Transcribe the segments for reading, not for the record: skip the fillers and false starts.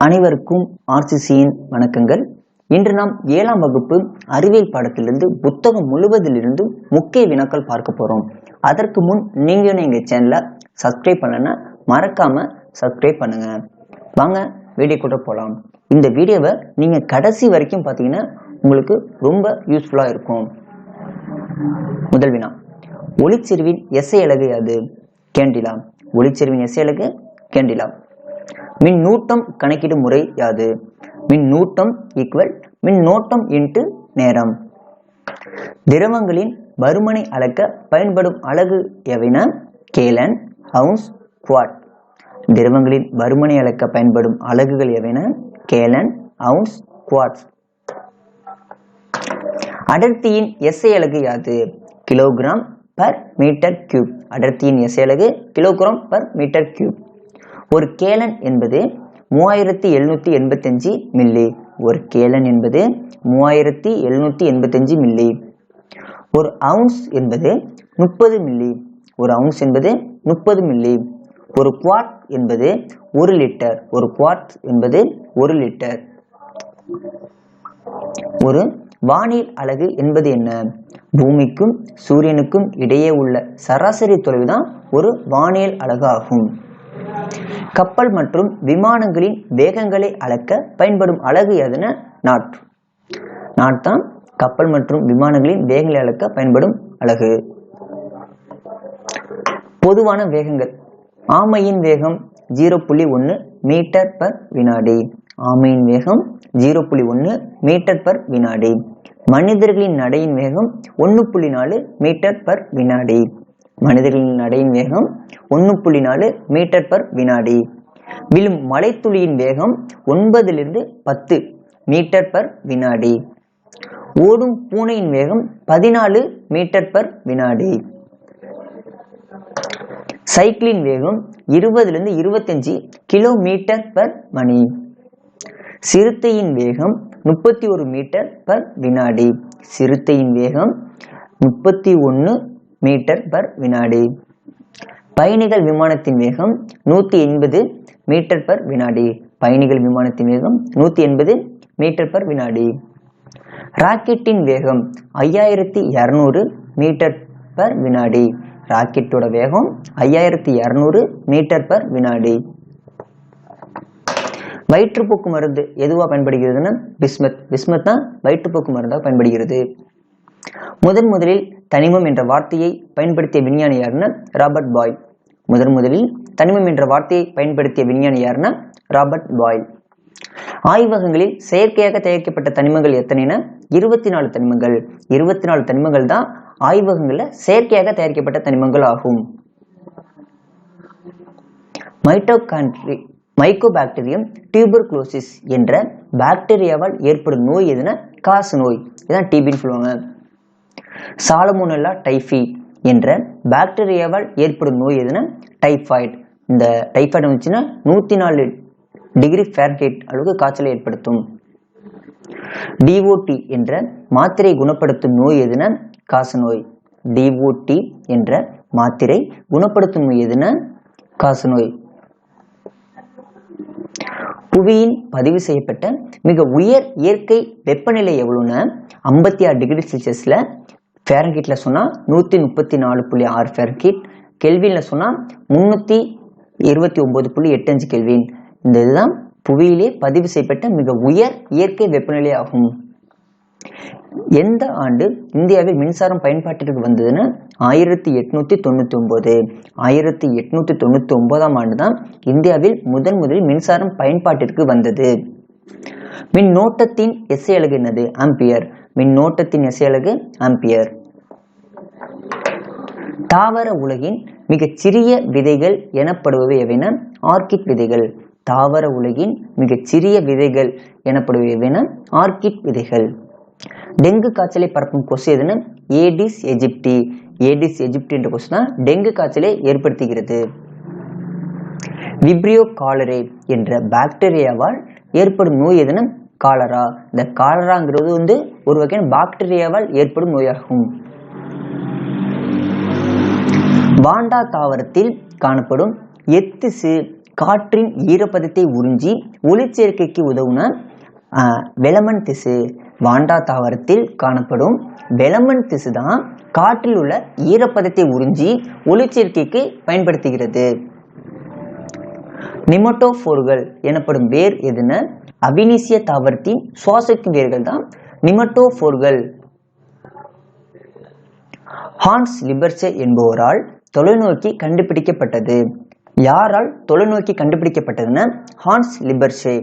அனைவருக்கும் ஆர்சிசியின் வணக்கங்கள். இன்று நாம் 7ஆம் வகுப்பு அறிவியல் பாடத்திலிருந்து புத்தகம் முழுவதிலிருந்து முக்கிய வினாக்கள் பார்க்க போறோம். அதற்கு முன் நீங்க எங்க சேனலை சப்ஸ்கிரைப் பண்ணலன்னா மறக்காம சப்ஸ்கிரைப் பண்ணுங்க. வாங்க வீடியோக்குள்ள போலாம். இந்த வீடியோவை நீங்க கடைசி வரைக்கும் பார்த்தீங்கன்னா உங்களுக்கு ரொம்ப யூஸ்ஃபுல்லா இருக்கும். முதல் வினா, ஒளிச்செறிவின் எஸ்ஐ அலகு யாது? கேண்டிலா. ஒளிச்செறிவின் எஸ்ஐ அலகு கேண்டிலா. மின்னூட்டம் கணக்கிடும் முறை யாது? மின்னூட்டம் ஈக்குவல் மின்னோட்டம் இன்டு நேரம். திரவங்களின் பருமனை அளக்க பயன்படும் அலகு எவைன? Gallon, ounce, quart. திரவங்களின் பருமனை அளக்க பயன்படும் அலகுகள் எவைன? Gallon, ounce, quart. அடர்த்தியின் எஸ்ஐ அலகு யாது? Kilogram per metre cube. அடர்த்தியின் எஸ்ஐ அலகு கிலோகிராம் பர் மீட்டர் கியூப். ஒரு கேலன் என்பது 3785 மில்லி. ஒரு கேலன் என்பது 3785 மில்லி. ஒரு அவுன்ஸ் என்பது 30 மில்லி. ஒரு அவுன்ஸ் என்பது 30 மில்லி. ஒரு குவாட் என்பது 1 லிட்டர். ஒரு குவாட் என்பது 1 லிட்டர். ஒரு வானியல் அலகு என்பது என்ன? பூமிக்கும் சூரியனுக்கும் இடையே உள்ள சராசரி தொலைவுதான் ஒரு வானியல் அலகு ஆகும். கப்பல் மற்றும் விமானங்களின் வேகங்களை அளக்க பயன்படும் அலகு எதுனா? நாட். நாட் தான் கப்பல் மற்றும் விமானங்களின் வேகங்களை அளக்க பயன்படும் அலகு. பொதுவான வேகங்கள். ஆமையின் வேகம் 0.1 மீட்டர் பர் வினாடி. ஆமையின் வேகம் 0.1 மீட்டர் பர் வினாடி. மனிதர்களின் நடையின் வேகம் 1.4 மீட்டர் பர் வினாடி. மனிதர்களின் நடையின் வேகம் 1.4 மீட்டர் பர் வினாடி. விழும் மழைத்துளியின் வேகம் 9 - 10 மீட்டர் பர் வினாடி. ஓடும் பூனையின் வேகம் 14 மீட்டர் பர் வினாடி. சைக்கிளின் வேகம் 20 - 25 கிலோமீட்டர் பர் மணி. சிறுத்தையின் வேகம் 31 மீட்டர் பர் வினாடி. சிறுத்தையின் வேகம் 31 மீட்டர் பர் வினாடி. பயணிகள் விமானத்தின் வேகம் 180 மீட்டர் பர் வினாடி. பயணிகள் விமானத்தின் வேகம் 180 மீட்டர் பர் வினாடி. ராக்கெட்டின் வேகம் 5200 மீட்டர் பர் வினாடி. ராக்கெட்டோட வேகம் 5200 மீட்டர் பர் வினாடி. வயிற்றுப்போக்கு மருந்து எதுவா பயன்படுகிறதுன்னா பிஸ்மத். பிஸ்மத் தான் வயிற்றுப்போக்கு மருந்தாக பயன்படுகிறது. முதலில் தனிமம் என்ற வார்த்தையை பயன்படுத்திய விஞ்ஞானி யாருன்னா ராபர்ட் பாயில். முதலில் தனிமம் என்ற வார்த்தையை பயன்படுத்திய விஞ்ஞானி யாருன்னா ராபர்ட் பாயில். ஆய்வகங்களில் செயற்கையாக தயாரிக்கப்பட்ட தனிமங்கள் எத்தனைனா 24 தனிமங்கள். 24 தனிமங்கள் தான் ஆய்வகங்களில் செயற்கையாக தயாரிக்கப்பட்ட தனிமங்கள் ஆகும். மைக்கோபாக்டீரியம் டியூபர்குலோசிஸ் என்ற பாக்டீரியாவால் ஏற்படும் நோய் எதுனா காசு நோய். இதான் டிபின்னு சொல்லுவாங்க. சாலமோனெல்லா டைஃபி என்ற பாக்டீரியாவால் ஏற்படும் நோய் எதுனா டைபாய்டு. இந்த டைபாய்டு வந்துச்சுன்னா 104 டிகிரி ஃபாரன்ஹீட் அளவுக்கு காய்ச்சலை ஏற்படுத்தும். டிஓடி என்ற மாத்திரை குணப்படுத்தும் நோய் எதுனா காச நோய். டிஓடி என்ற மாத்திரை குணப்படுத்தும் நோய் எதுனா காச நோய். புவியின் பதிவு செய்யப்பட்ட மிக உயர் இயற்கை வெப்பநிலை எவ்வளவுன்னா 56 டிகிரி செல்சியஸ்ல. ஃபாரன்ஹீட்ல சொன்னா 134.6 ஃபாரன்ஹீட். கெல்வின்ல சொன்னா 329.85 கெல்வின். இந்த இதுதான் புவியிலே பதிவு செய்யப்பட்ட மிக உயர் இயற்கை வெப்பநிலை ஆகும். எந்த ஆண்டு இந்தியாவில் மின்சாரம் பயன்பாட்டிற்கு வந்ததுன்னா 1899. 1899ஆம் ஆண்டு தான் இந்தியாவில் முதலில் மின்சாரம் பயன்பாட்டிற்கு வந்தது. மின்னோட்டத்தின் எஸ்ஐ அலகு என்னது? ஆம்பியர். மின்னோட்டத்தின் எஸ்ஐ அலகு ஆம்பியர். தாவர உலகின் மிகச் சிறிய விதைகள் எனப்படுபவை எவைனா ஆர்கிட் விதைகள். தாவர உலகின் மிகச் சிறிய விதைகள் எனப்படுபவை எவைனா ஆர்கிட் விதைகள். டெங்கு காய்ச்சலை பரப்பும் கொசு எதுனா ஏடிஸ் எஜிப்டி. ஏடிஸ் எஜிப்டி என்ற கொசு தான் டெங்கு காய்ச்சலை ஏற்படுத்துகிறது. விப்ரியோ காலரே என்ற பாக்டீரியாவால் ஏற்படும் நோய் எதுனா காலரா. இந்த காலராங்கிறது ஒரு வகையான பாக்டீரியாவால் ஏற்படும் நோயாகும். வாண்டா தாவரத்தில் காணப்படும் எத்திசு காற்றின் ஈரப்பதத்தை உறிஞ்சி ஒளிச்சேர்க்கைக்கு உதவுன வெலமன் திசு. வாண்டா தாவரத்தில் காணப்படும் வெலமன் திசு தான் காற்றில் உள்ள ஈரப்பதத்தை உறிஞ்சி ஒளிச்சேர்க்கைக்கு பயன்படுத்துகிறது. நிமட்டோபோர்கள் எனப்படும் வேர் எதுன? அபினிசிய தாவரத்தின் சுவாசிக்கும் வேர்கள் தான் நிமட்டோபோர்கள். ஹான்ஸ் லிபர்சே என்பவரால் தொலைநோக்கி கண்டுபிடிக்கப்பட்டது. யாரால் தொலைநோக்கி கண்டுபிடிக்கப்பட்டதுன்னா ஹான்ஸ் லிபர்சே.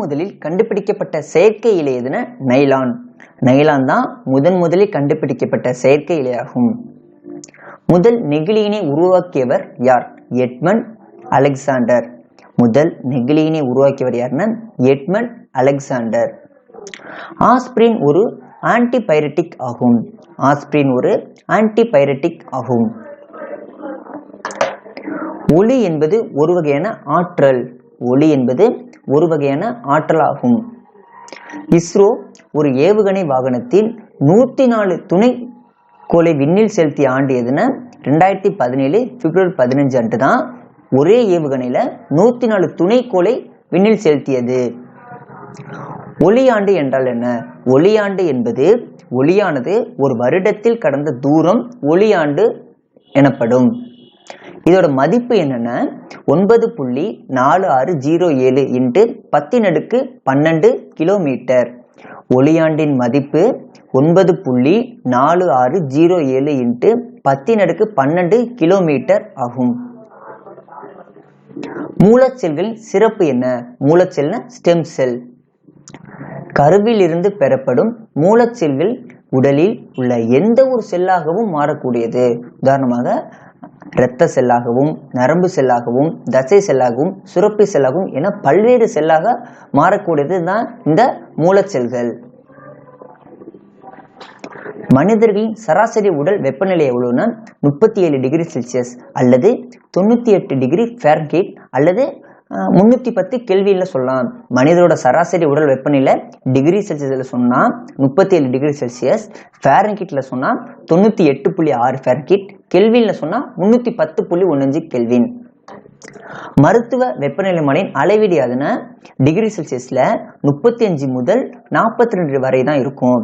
முதலில் கண்டுபிடிக்கப்பட்ட செயற்கை இலை எதுனா நைலான். நைலான் தான் முதலில் கண்டுபிடிக்கப்பட்ட செயற்கை இலையாகும். முதல் நெகிழியினை உருவாக்கியவர் யார்? Edmund Alexander. முதல் நெகிழியினை உருவாக்கியவர் யாருன்னா எட்மண்ட் அலெக்சாண்டர். ஆஸ்பிரின் ஒரு ஆன்டிபைரட்டிக் ஆகும். ஆஸ்பிரின் ஒரு ஆன்டிபைரட்டிக் ஆகும். ஒளி என்பது ஒரு வகையான ஆற்றல். ஒளி என்பது ஒரு வகையான ஆற்றல் ஆகும். இஸ்ரோ ஒரு ஏவுகணை வாகனத்தில் 104 துணை கோளை விண்ணில் செலுத்திய ஆண்டு எதுனா 2017 பிப்ரவரி 15 அன்று தான் ஒரே ஏவுகணையில 104 துணை கோளை விண்ணில் செலுத்தியது. ஒளியாண்டு என்றால் என்ன? ஒளியாண்டு என்பது ஒளியானது ஒரு வருடத்தில் கடந்த தூரம் ஒளியாண்டு எனப்படும். இதோட மதிப்பு என்னன்னா 9.4607 × 10⁻12 கிலோமீட்டர். ஒளியாண்டின் மதிப்பு 9.4607 × 10⁻12 கிலோமீட்டர் ஆகும். மூலச்செல்களின் சிறப்பு என்ன? மூலச்செல்னா ஸ்டெம் செல். கருவில் இருந்து பெறப்படும் மூலச்செல்கள் உடலில் உள்ள எந்த ஒரு செல்லாகவும் மாறக்கூடியது. உதாரணமாக இரத்த செல்லாகவும், நரம்பு செல்லாகவும், தசை செல்லாகவும், சுரப்பி செல்லாகவும் என பல்வேறு செல்லாக மாறக்கூடியது தான் இந்த மூலச்செல்கள். மனிதர்களின் சராசரி உடல் வெப்பநிலை எவ்வளவுனா 37 டிகிரி செல்சியஸ் அல்லது 98 டிகிரி ஃபாரன்ஹீட் அல்லது 310 கெல்வின்ல சொல்லலாம். மனிதரோட சராசரி உடல் வெப்பநிலை டிகிரி செல்சியஸ்ல சொன்னா 37 டிகிரி செல்சியஸ், ஃபாரன்ஹீட்ல சொன்னா 98.6 ஃபாரன்ஹீட், கெல்வின்ல சொன்னா 310.15 கெல்வின். மருத்துவ வெப்பநிலை மானின் அளவீடு அதுனா டிகிரி செல்சியஸ்ல 35 முதல் 42 வரை தான் இருக்கும்.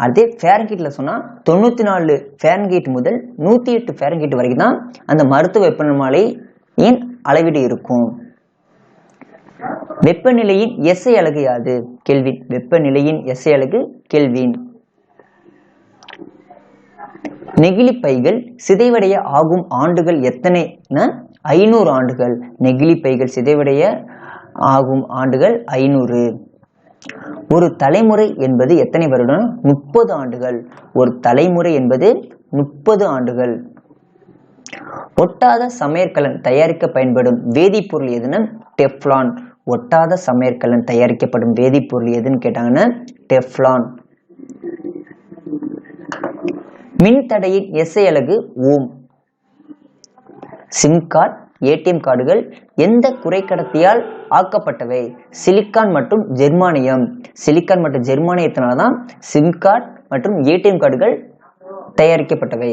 அதே ஃபாரன்ஹீட்ல சொன்னா 94 ஃபாரன்ஹீட் முதல் 108 ஃபாரன்ஹீட் வரைக்கும் தான் அந்த மருத்துவ வெப்பநிலை மானின் அளவீடு இருக்கும். வெப்பநிலையின் எஸ்ஐ அலகு யாது? கெல்வின். வெப்பநிலையின் எஸ்ஐ அலகு கெல்வின். நெகிழி பைகள் சிதைவடைய ஆகும் ஆண்டுகள் எத்தனை? 500 ஆண்டுகள். நெகிழி பைகள் சிதைவடைய ஆகும் ஆண்டுகள் 500. ஒரு தலைமுறை என்பது எத்தனை வருடம்? 30 ஆண்டுகள். ஒரு தலைமுறை என்பது 30 ஆண்டுகள். ஒட்டாத சமையற்கலன் தயாரிக்க பயன்படும் வேதிப்பொருள் எதுன்னு டெஃப்லான். ஒட்டாத சமையற்கலன் தயாரிக்கப்படும் வேதிப்பொருள் எதுன்னு கேட்டாங்கன்னா டெஃப்லான். மின்தடையின் எஸ்ஐ அலகு ஓம். சிம் கார்டு, ஏடிஎம் கார்டுகள் எந்த குறைக்கடத்தியால் ஆக்கப்பட்டவை? சிலிக்கான் மற்றும் ஜெர்மானியம். சிலிக்கான் மற்றும் ஜெர்மானியத்தினால்தான் சிம் கார்டு மற்றும் ஏடிஎம் கார்டுகள் தயாரிக்கப்பட்டவை.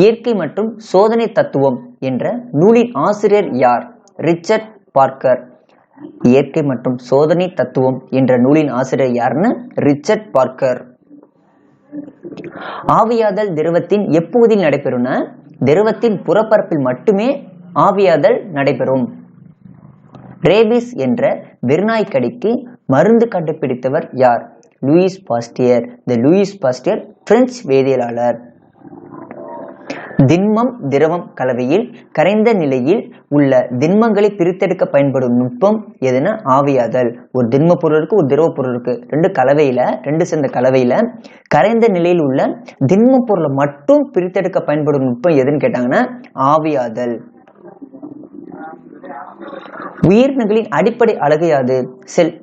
இயற்கை மற்றும் சோதனை தத்துவம் என்ற நூலின் ஆசிரியர் யார்? Richard Parker. இயற்கை மற்றும் சோதனை தத்துவம் என்ற நூலின் ஆசிரியர் யாருன்னு ரிச்சர்ட் பார்க்கர். ஆவியாதல் திரவத்தின் எப்பகுதியில் நடைபெறும்? திரவத்தின் புறப்பரப்பில் மட்டுமே ஆவியாதல் நடைபெறும். ரேபிஸ் என்ற வெறிநாய்க்கடிக்கு மருந்து கண்டுபிடித்தவர் யார்? Louis Pasteur. Louis Pasteur French வேதியியலாளர். திண்மம் திரவம் கலவையில் கரைந்த நிலையில் உள்ள திண்மங்களை பிரித்தெடுக்க பயன்படும் நுட்பம் எதுனா ஆவியாதல். ஒரு திண்ம பொருள் இருக்கு, ஒரு திரவ பொருள் இருக்கு. ரெண்டு சேர்ந்த கலவையில கரைந்த நிலையில் உள்ள திண்ம பொருளை மட்டும் பிரித்தெடுக்க பயன்படும் நுட்பம் எதுன்னு கேட்டாங்கன்னா ஆவியாதல். உயிரினங்களின் அடிப்படை அலகு யாது? செல்.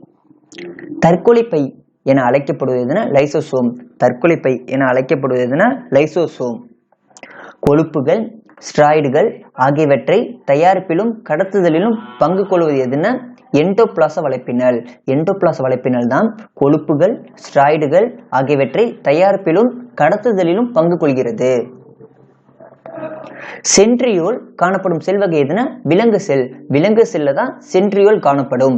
தற்கொலை பை என அழைக்கப்படுவதுனா லைசோசோம். தற்கொலை பை என அழைக்கப்படுவதுனா லைசோசோம். கொழுப்புகள், ஸ்டெராய்டுகள் ஆகியவற்றை தயாரிப்பிலும் கடத்துதலிலும் பங்கு கொள்வது எதுன்னா எண்டோபிளாச வலைப்பின்னல். எண்டோபிளாச வலைப்பின்னல் தான் கொழுப்புகள், ஸ்டெராய்டுகள் ஆகியவற்றை தயாரிப்பிலும் கடத்துதலிலும் பங்கு கொள்கிறது. சென்ட்ரியோல் காணப்படும் செல் வகை எதுனா விலங்கு செல். விலங்கு செல்ல தான் சென்ட்ரியோல் காணப்படும்.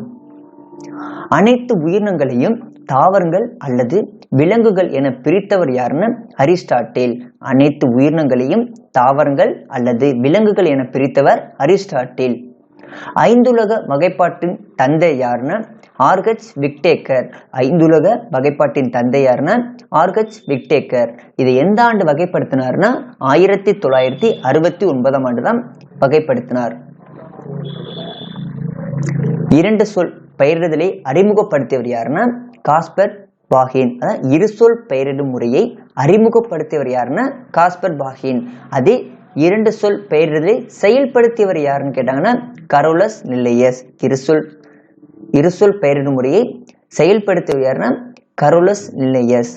அனைத்து உயிரினங்களையும் தாவரங்கள் அல்லது விலங்குகள் என பிரித்தவர் யாருன்னு அரிஸ்டாட்டில். அனைத்து உயிரினங்களையும் தாவரங்கள் அல்லது விலங்குகள் என பிரித்தவர் அரிஸ்டாட்டில். ஐந்துலக வகைப்பாட்டின் தந்தை யாருன்னா ஆர்ஹெச் விக்டேக்கர். ஐந்துலக வகைப்பாட்டின் தந்தை யாருன்னா ஆர்ஹெச் விக்டேக்கர். இதை எந்த ஆண்டு வகைப்படுத்தினார்னா 1969 ஆண்டு தான் வகைப்படுத்தினார். இரண்டு சொல் பெயரிடுதலை அறிமுகப்படுத்தியவர் யாருன்னா காஸ்பர் பாகின். அதான் இரு சொல் பெயரிடும் முறையை அறிமுகப்படுத்தியவர் யாருன்னா காஸ்பர் பாகின். அதே இரண்டு சொல் பெயரிடுதலை செயல்படுத்தியவர் யாருன்னு கேட்டாங்கன்னா கரோலஸ் லின்னேயஸ். இரு சொல் பெயரிடும் முறையை செயல்படுத்தியவர் யாருன்னா கரோலஸ் லின்னேயஸ்.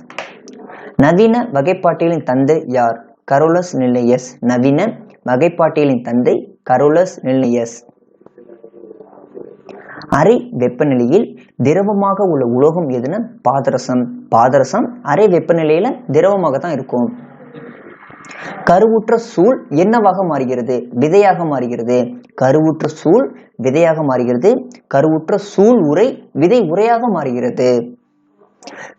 நவீன வகைப்பாட்டியலின் தந்தை யார்? Carolus Linnaeus. நவீன வகைப்பாட்டியலின் தந்தை கரோலஸ் லின்னேயஸ். அறை வெப்பநிலையில் திரவமாக உள்ள உலோகம் எதுனா பாதரசம். பாதரசம் அறை வெப்பநிலையில திரவமாக தான் இருக்கும். கருவுற்ற சூழ் என்னவாக மாறுகிறது? விதையாக மாறுகிறது. கருவுற்ற சூழ் விதையாக மாறுகிறது. கருவுற்ற சூழ் உரை விதை உரையாக மாறுகிறது.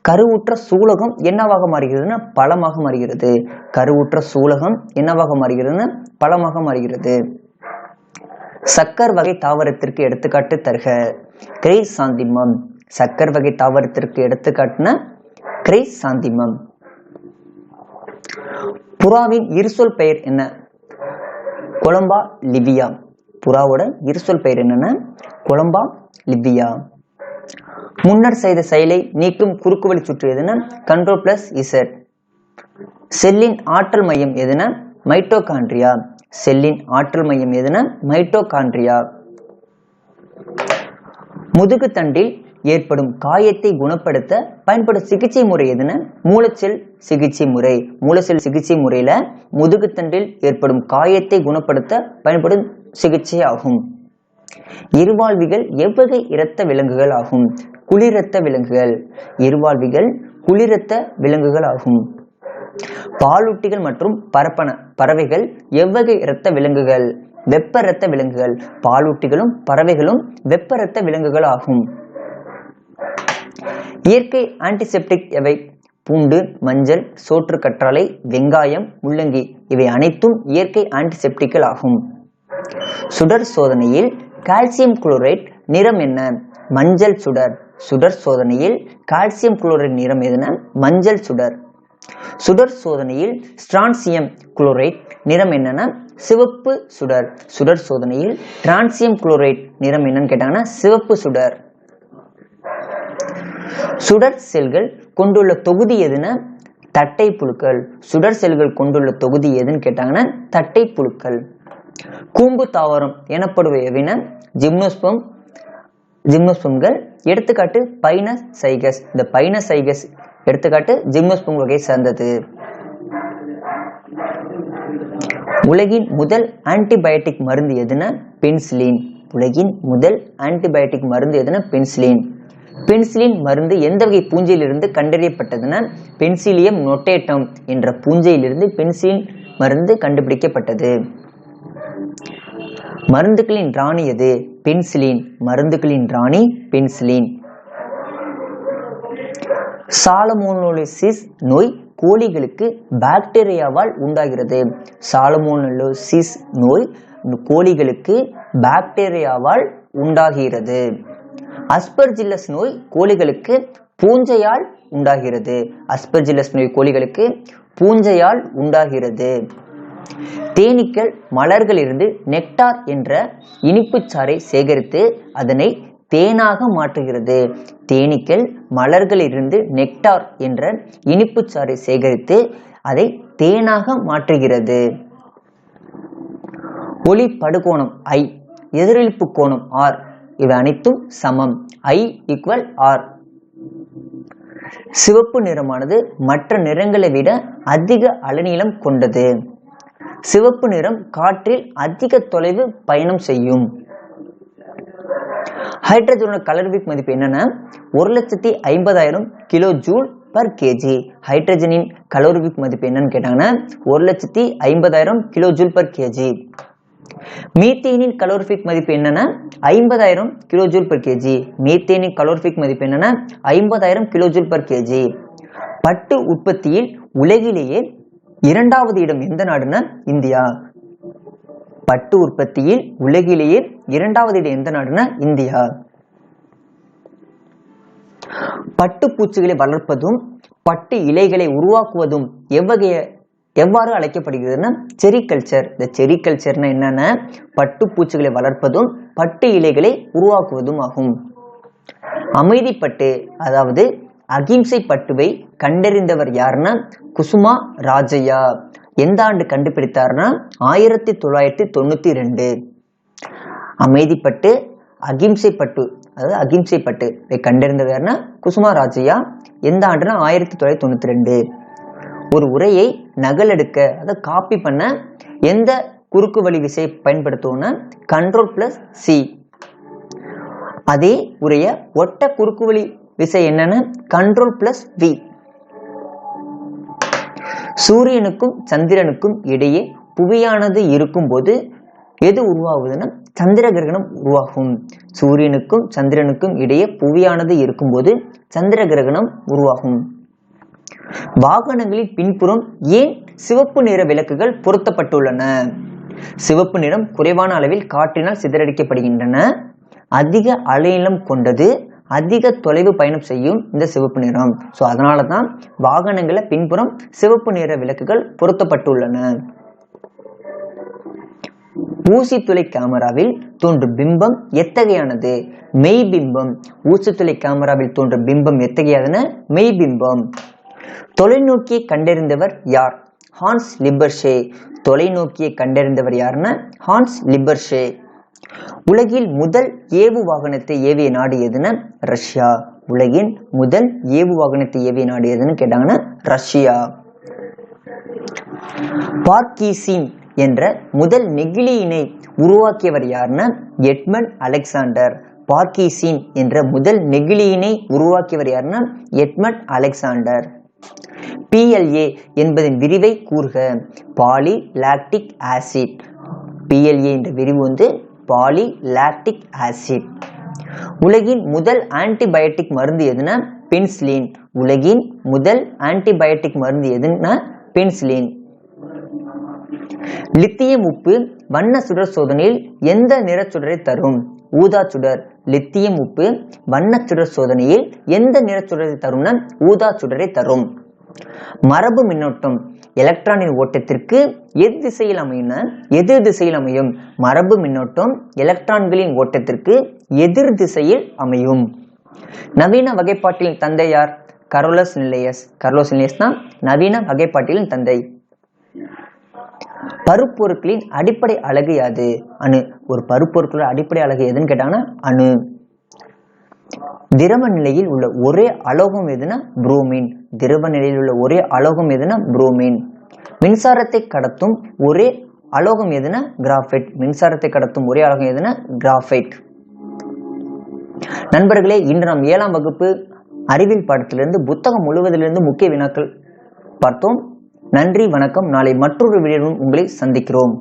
கருவுற்ற சூலகம் என்னவாக மாறுகிறதுனா பழமாக மாறுகிறது. கருவுற்ற சூலகம் என்னவாக மாறுகிறதுனா பழமாக மாறுகிறது. சக்கர் வகை தாவரத்திற்கு எடுத்துக்காட்டு தருக. கிரைசாந்திமம். சக்கர் வகை தாவரத்திற்கு எடுத்துக்காட்டுனா கிரைசாந்திமம். புறாவின் இருசொல் பெயர் என்ன? Columba Livia. புறாவோட இருசொல் பெயர் என்னன்னா கொலம்பா லிவியா. முன்னர் செய்த செயலை நீக்கும் குறுக்குவழி சுற்று எதுனா கண்ட்ரோல் பிளஸ் இசட். செல்லின் ஆற்றல் மையம் எதுனா மைட்டோகாண்ட்ரியா. செல்லின் ஆற்றல் மையம் எதுனா மைட்டோகாண்ட்ரியா. முதுகுத்தண்டில் ஏற்படும் காயத்தை குணப்படுத்த பயன்படும் சிகிச்சை முறை எதுனா மூலச்செல் சிகிச்சை முறை. மூலச்செல் சிகிச்சை முறையில முதுகுத்தண்டில் ஏற்படும் காயத்தை குணப்படுத்த பயன்படும் சிகிச்சை ஆகும். இருவாழ்விகள் எவ்வகை இரத்த விலங்குகள் ஆகும்? குளிரத்த விலங்குகள். இருவாழ்விகள் குளிரத்த விலங்குகள் ஆகும். பாலூட்டிகள் மற்றும் பறவைகள் எவ்வகை இரத்த விலங்குகள்? வெப்ப இரத்த விலங்குகள். பாலூட்டிகளும் பறவைகளும் வெப்ப இரத்த விலங்குகள் ஆகும். இயற்கை ஆன்டிசெப்டிக் எவை? பூண்டு, மஞ்சள், சோற்று கற்றாழை, வெங்காயம், முள்ளங்கி இவை அனைத்தும் இயற்கை ஆன்டிசெப்டிக்கள் ஆகும். சுடர் சோதனையில் கால்சியம் குளோரைட் நிறம் என்ன? மஞ்சள் சுடர். சுடர் சோதனையில் கால்சியம் குளோரைட் நிறம் எதுனா மஞ்சள் சுடர். சுடர் சோதனையில் ஸ்ட்ரான்சியம் குளோரைட் நிறம் என்னன்னா சிவப்பு சுடர். சுடர் சோதனையில் டிரான்சியம் குளோரைட் நிறம் என்னன்னு கேட்டாங்கன்னா சிவப்பு சுடர். சுடர் செல்கள் கொண்டுள்ள தொகுதி எதுனா தட்டை புழுக்கள். சுடர் செல்கள் கொண்டுள்ள தொகுதி எதுன்னு கேட்டாங்கன்னா தட்டை புழுக்கள். கூம்பு தாவரம் எனப்படுபவைனா ஜிம்னோஸ்பம்கள். எடுத்துக்காட்டு பைனசைகஸ். இந்த பைனசைகஸ் எடுத்துக்காட்டு ஜிம்னோஸ்பம் வகையை சேர்ந்தது. உலகின் முதல் ஆன்டிபயோட்டிக் மருந்து எதுனா பென்சிலின். உலகின் முதல் ஆன்டிபயோட்டிக் மருந்து எதுனா பென்சிலின். பென்சிலின் மருந்து எந்த வகை பூஞ்சையிலிருந்து கண்டறியப்பட்டதுன்னா பென்சிலியம் நொட்டேட்டம் என்ற பூஞ்சையிலிருந்து பென்சிலின் மருந்து கண்டுபிடிக்கப்பட்டது. மருந்துகளின் ராணி எது? பென்சிலின். மருந்துகளின் ராணி பென்சிலின். சாலமோனெல்லோசிஸ் நோய் கோழிகளுக்கு பாக்டீரியாவால் உண்டாகிறது. சாலமோனெல்லோசிஸ் நோய் கோழிகளுக்கு பாக்டீரியாவால் உண்டாகிறது. அஸ்பர்ஜில்லஸ் நோய் கோழிகளுக்கு பூஞ்சையால் உண்டாகிறது. அஸ்பர்ஜில்லஸ் நோய் கோழிகளுக்கு பூஞ்சையால் உண்டாகிறது. தேனீக்கள் மலர்களிலிருந்து நெக்டார் என்ற இனிப்புச்சாறை சேகரித்து அதனை தேனாக மாற்றுகிறது. தேனீக்கள் மலர்களிலிருந்து நெக்டார் என்ற இனிப்புச்சாறை சேகரித்து அதை தேனாக மாற்றுகிறது. ஒளி படுகோணம் I, எதிரொலிப்பு கோணம் R இவை அனைத்தும் சமம். I = R. சிவப்பு நிறமானது மற்ற நிறங்களை விட அதிக அலைநீளம் கொண்டது. சிவப்பு நிறம் காற்றில் அதிக தொலைவு பயணம் செய்யும். ஹைட்ரஜனோட கலோரிஃபிக் மதிப்பு என்னன்னா 1,50,000 கிலோ ஜூல் பர் கேஜி. ஹைட்ரஜனின் கலோரிபிக் மதிப்பு என்னன்னு கேட்டாங்கன்னா 1,50,000 கிலோ ஜூல் பர் கேஜி. மீத்தேனின் கலோரிபிக் மதிப்பு என்னன்னா 50,000 கிலோ ஜூல் பர் கேஜி. மீத்தேனின் கலோரிபிக் மதிப்பு என்னன்னா 50,000 கிலோ ஜூல் பர் கேஜி. பட்டு உற்பத்தியில் உலகிலேயே இரண்டாவது இடம் எந்த நாடுன்னா இந்தியா. பட்டு உற்பத்தியில் உலகிலேயே இரண்டாவது இடம் எந்த நாடுன்னா இந்தியா. பட்டு பூச்சிகளை வளர்ப்பதும் பட்டு இலைகளை உருவாக்குவதும் எவ்வாறு அழைக்கப்படுகிறதுனா செரிகல்ச்சர். இந்த செரிகல்ச்சர்னா என்னன்னா பட்டு பூச்சிகளை வளர்ப்பதும் பட்டு இலைகளை உருவாக்குவதும் ஆகும். அமைதிப்பட்டு அதாவது அகிம்சை பட்டுவை கண்டறிந்தவர் யாருன்னா குசுமா ராஜையா. எந்த ஆண்டு கண்டுபிடித்தார்னா 1992. அமைதிப்பட்டு அகிம்சை பட்டு அதாவது அகிம்சை பட்டு கண்டறிந்தவர் யாருன்னா குசுமா ராஜையா. எந்த ஆண்டுனா 1992. ஒரு உரையை நகலெடுக்க அதாவது காப்பி பண்ண எந்த குறுக்கு வழி விசையை பயன்படுத்துவோம்னா Ctrl+C. அதே உரைய ஒட்ட குறுக்கு வழி விசை என்னன்னு Ctrl+V. சூரியனுக்கும் சந்திரனுக்கும் இடையே புவியானது இருக்கும் போது எது உருவாகுதுன்னா சந்திர கிரகணம் உருவாகும். சூரியனுக்கும் சந்திரனுக்கும் இடையே புவியானது இருக்கும் போது சந்திர கிரகணம் உருவாகும். வாகனங்களின் பின்புறம் ஏன் சிவப்பு நிற விளக்குகள் பொருத்தப்பட்டுள்ளன? சிவப்பு நிறம் குறைவான அளவில் காற்றினால் சிதறடிக்கப்படுகின்றன. அதிக அலைநீளம் கொண்டது, அதிக தொலைவு பயணம் செய்யும் இந்த சிவப்பு நிறம். ஸோ அதனால தான் வாகனங்கள பின்புறம் சிவப்பு நிற விளக்குகள் பொருத்தப்பட்டுள்ளன. ஊசித்துளை கேமராவில் தோன்றும் பிம்பம் எத்தகையானது? மெய்பிம்பம். ஊசித்துளை கேமராவில் தோன்றும் பிம்பம் எத்தகையானது? மெய்பிம்பம். தொலைநோக்கியை கண்டறிந்தவர் யார்? ஹான்ஸ் லிபர்ஷே. தொலைநோக்கியை கண்டறிந்தவர் யாருன்னா ஹான்ஸ் லிபர்ஷே. உலகில் முதல் ஏவு வாகனத்தை ஏவிய நாடு எதுன்னா ரஷ்யா. உலகின் முதல் ஏவு வாகனத்தை ஏவிய நாடு எதுன்னு கேட்டாங்கன்னா ரஷ்யா. பார்க்கீசின் என்ற முதல் நெகிழியினை உருவாக்கியவர் யாருன்னா எட்மண்ட் அலெக்சாண்டர். பார்க்கீசின் என்ற முதல் நெகிழியினை உருவாக்கியவர் யாருன்னா எட்மண்ட் அலெக்சாண்டர். PLA என்பதன் விரிவை கூறுக. Poly lactic acid. PLA என்ற விரிவு பாலி லாக்டிக் ஆசிட். உலகின் முதல் ஆன்டிபயோட்டிக் மருந்து எதுனா பென்சிலின். உலகின் முதல் ஆன்டிபயோட்டிக் மருந்து எதுனா பென்சிலின். லித்தியம் உப்பு வண்ண சுடர் சோதனையில் எந்த நிற சுடரை தரும்? ஊதா சுடர். லித்தியம் உப்பு வண்ண சுடர் சோதனையில் எந்த நிற சுடரை தரும்னா ஊதா சுடரை தரும். மரபு மின்னோட்டம் எலக்ட்ரானின் ஓட்டத்திற்கு எதிர் திசையில் அமையும். மரபு மின்னோட்டம் எலக்ட்ரான்களின் ஓட்டத்திற்கு எதிர் திசையில் அமையும். நவீன வகைப்பாட்டியின் தந்தை யார்? Carolus Linnaeus. கரோலஸ் லின்னேயஸ் தான் நவீன வகைப்பாட்டியின் தந்தை. பருப்பொருட்களின் அடிப்படை அலகு யாது? அணு. ஒரு பருப்பொருட்களோட அடிப்படை அலகு எதுன்னு கேட்டாங்கன்னா அணு. திரவ நிலையில் உள்ள ஒரே அலோகம் எதுனா புரோமின். திரவ நிலையில் உள்ள ஒரே அலோகம் எதுனா புரோமின். மின்சாரத்தை கடத்தும் ஒரே அலோகம் எதுனா கிராஃபைட். மின்சாரத்தை கடத்தும் ஒரே அலோகம் எதுனா கிராஃபைட். நண்பர்களே, இன்று நாம் 7ஆம் வகுப்பு அறிவியல் பாடத்திலிருந்து புத்தகம் முழுவதிலிருந்து முக்கிய வினாக்கள் பார்த்தோம். நன்றி, வணக்கம். நாளை மற்றொரு வீடியோவுடன் உங்களை சந்திக்கிறோம்.